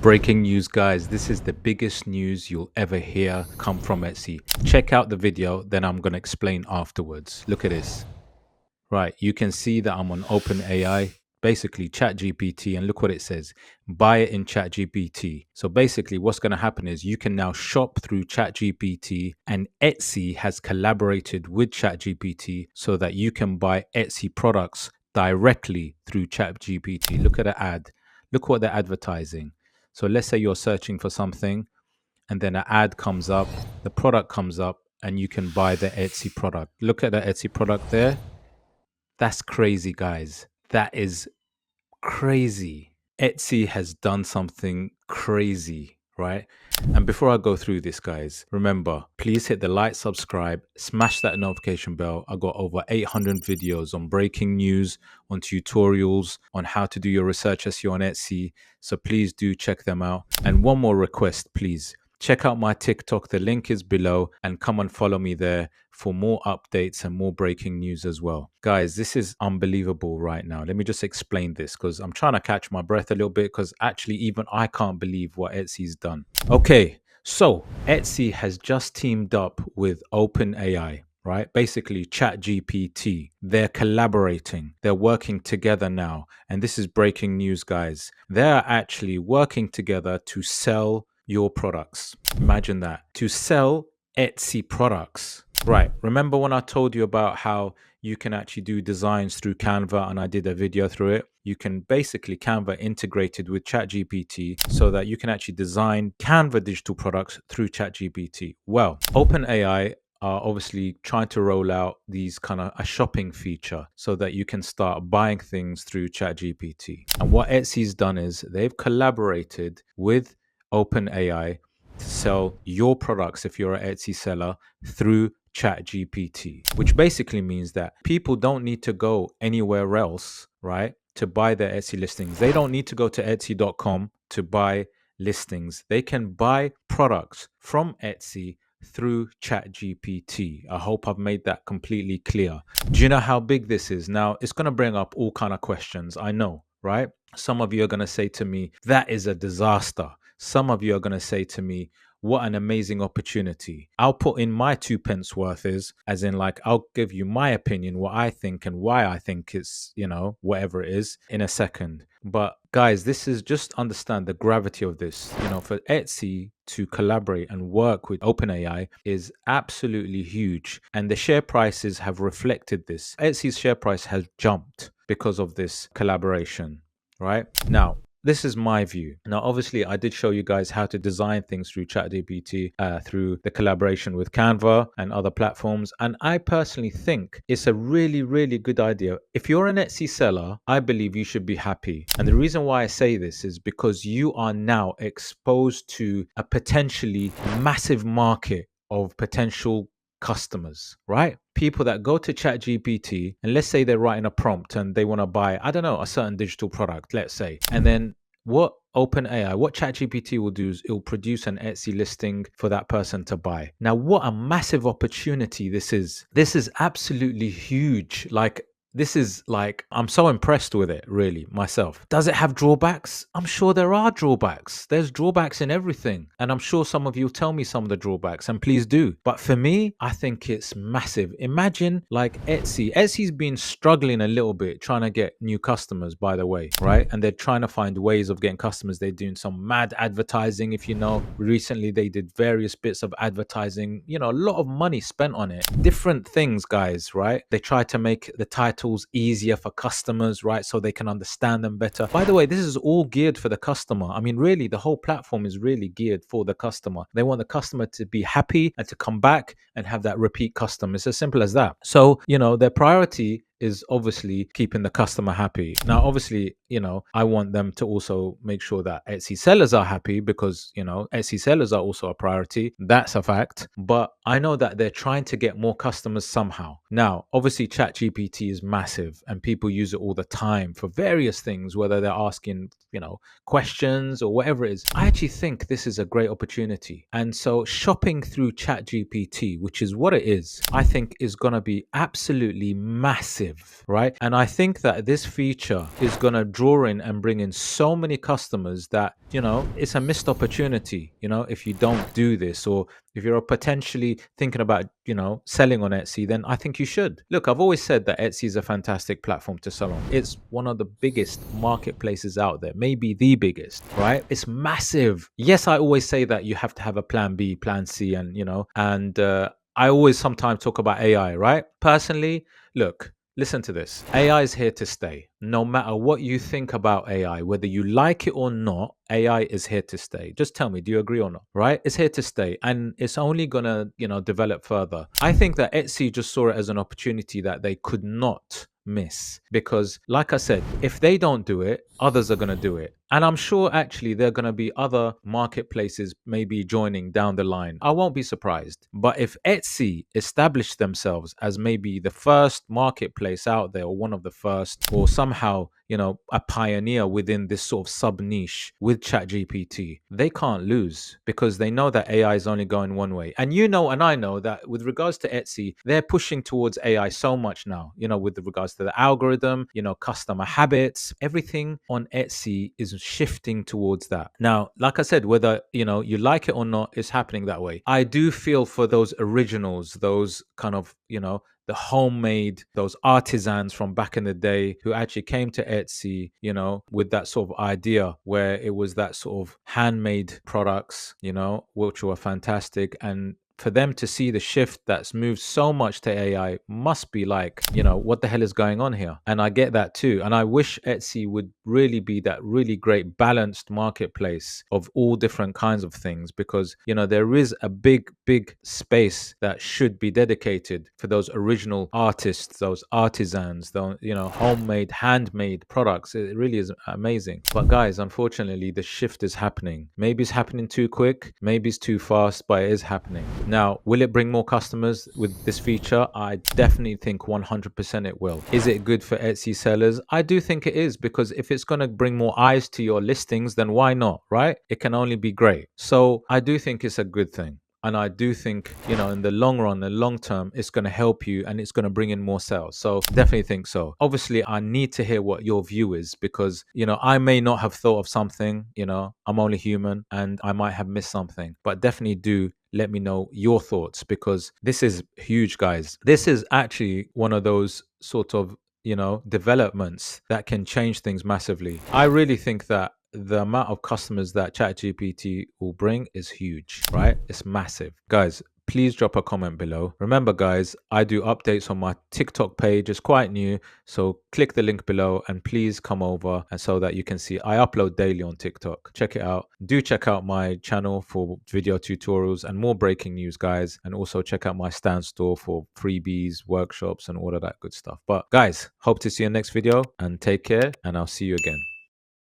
Breaking news, guys. This is the biggest news you'll ever hear come from Etsy. Check out the video, then I'm going to explain afterwards. Look at this. Right, you can see that I'm on OpenAI, basically ChatGPT, and look what it says. Buy it in ChatGPT. So basically what's going to happen is you can now shop through ChatGPT, and Etsy has collaborated with ChatGPT so that you can buy Etsy products directly through ChatGPT. Look at the ad. Look what they're advertising. So let's say you're searching for something and then an ad comes up, the product comes up, and you can buy the Etsy product. Look at the Etsy product there. That's crazy, guys. That is crazy. Etsy has done something crazy, right? And before I go through this, guys, remember, please hit the like, subscribe, smash that notification bell. I got over 800 videos on breaking news, on tutorials, on how to do your research SEO on Etsy. So please do check them out. And one more request, please. Check out my TikTok. The link is below, and come and follow me there for more updates and more breaking news as well. Guys, this is unbelievable right now. Let me just explain this because I'm trying to catch my breath a little bit because actually even I can't believe what Etsy's done. Okay, so Etsy has just teamed up with OpenAI, right? Basically ChatGPT. They're collaborating. They're working together now. And this is breaking news, guys. They're actually working together to sell your products. Imagine that. To sell Etsy products. Right. Remember when I told you about how you can actually do designs through Canva, and I did a video through it? You can basically Canva integrated with ChatGPT so that you can actually design Canva digital products through ChatGPT. Well, OpenAI are obviously trying to roll out these kind of a shopping feature so that you can start buying things through ChatGPT. And what Etsy's done is they've collaborated with OpenAI to sell your products if you're an Etsy seller through ChatGPT, which basically means that people don't need to go anywhere else, right, to buy their Etsy listings. They don't need to go to Etsy.com to buy listings. They can buy products from Etsy through ChatGPT. I hope I've made that completely clear. Do you know how big this is? Now, it's going to bring up all kind of questions. I know, right? Some of you are going to say to me, that is a disaster. Some of you are going to say to me, what an amazing opportunity. I'll put in my 2 pence worth is, as in like, I'll give you my opinion, what I think and why I think it's, whatever it is in a second. But guys, this is just understand the gravity of this. For Etsy to collaborate and work with OpenAI is absolutely huge. And the share prices have reflected this. Etsy's share price has jumped because of this collaboration, right? Now, this is my view. Now, obviously, I did show you guys how to design things through ChatGPT, through the collaboration with Canva and other platforms. And I personally think it's a really, really good idea. If you're an Etsy seller, I believe you should be happy. And the reason why I say this is because you are now exposed to a potentially massive market of potential customers, right? People that go to ChatGPT, and let's say they're writing a prompt and they want to buy, I don't know, a certain digital product, let's say. And then what ChatGPT will do is it will produce an Etsy listing for that person to buy. Now, what a massive opportunity this is. This is absolutely huge. I'm so impressed with it, really, myself. Does it have drawbacks? I'm sure there are drawbacks. There's drawbacks in everything. And I'm sure some of you will tell me some of the drawbacks, and please do. But for me, I think it's massive. Imagine like Etsy. Etsy's been struggling a little bit trying to get new customers, by the way, right? And they're trying to find ways of getting customers. They're doing some mad advertising. If you know, recently they did various bits of advertising, a lot of money spent on it. Different things, guys, right? They try to make the title easier for customers, right? So they can understand them better. By the way, this is all geared for the customer. I mean, really, the whole platform is really geared for the customer. They want the customer to be happy and to come back and have that repeat customer. It's as simple as that. So, their priority is obviously keeping the customer happy. Now, obviously, I want them to also make sure that Etsy sellers are happy because, Etsy sellers are also a priority. That's a fact. But I know that they're trying to get more customers somehow. Now, obviously, ChatGPT is massive and people use it all the time for various things, whether they're asking, questions or whatever it is. I actually think this is a great opportunity. And so shopping through ChatGPT, which is what it is, I think is going to be absolutely massive massive, right? And I think that this feature is going to draw in and bring in so many customers that, it's a missed opportunity, if you don't do this, or if you're potentially thinking about, selling on Etsy, then I think you should. Look, I've always said that Etsy is a fantastic platform to sell on. It's one of the biggest marketplaces out there, maybe the biggest, right? It's massive. Yes, I always say that you have to have a plan B, plan C, and I always sometimes talk about AI, right? Personally, look, listen to this. AI is here to stay. No matter what you think about AI, whether you like it or not, AI is here to stay. Just tell me, do you agree or not? Right? It's here to stay, and it's only gonna, develop further. I think that Etsy just saw it as an opportunity that they could not miss, because like I said, if they don't do it, others are going to do it. And I'm sure actually there are going to be other marketplaces maybe joining down the line. I won't be surprised. But if Etsy established themselves as maybe the first marketplace out there, or one of the first, or somehow, a pioneer within this sort of sub niche with ChatGPT, they can't lose, because they know that AI is only going one way. And and I know that with regards to Etsy, they're pushing towards AI so much now, with regards to the algorithm, customer habits, everything on Etsy is shifting towards that. Now, like I said, whether, you like it or not, it's happening that way. I do feel for those originals, those kind of, the homemade, those artisans from back in the day who actually came to Etsy, with that sort of idea where it was that sort of handmade products, which were fantastic. And for them to see the shift that's moved so much to AI must be like, what the hell is going on here? And I get that too. And I wish Etsy would really be that really great balanced marketplace of all different kinds of things, because, there is a big, big space that should be dedicated for those original artists, those artisans, those, homemade, handmade products. It really is amazing. But guys, unfortunately, the shift is happening. Maybe it's happening too quick, maybe it's too fast, but it is happening. Now, will it bring more customers with this feature? I definitely think 100% it will. Is it good for Etsy sellers? I do think it is, because if it's going to bring more eyes to your listings, then why not, right? It can only be great. So I do think it's a good thing. And I do think, in the long run, the long term, it's going to help you and it's going to bring in more sales. So definitely think so. Obviously, I need to hear what your view is, because, I may not have thought of something, I'm only human and I might have missed something, but definitely do let me know your thoughts, because this is huge, guys. This is actually one of those sort of, developments that can change things massively. I really think that the amount of customers that ChatGPT will bring is huge, right? It's massive. Guys, please drop a comment below. Remember, guys, I do updates on my TikTok page. It's quite new, so click the link below and please come over, and so that you can see I upload daily on TikTok. Check it out. Do check out my channel for video tutorials and more breaking news, guys, and also check out my Stand store for freebies, workshops, and all of that good stuff. But guys, hope to see you in the next video, and take care, and I'll see you again.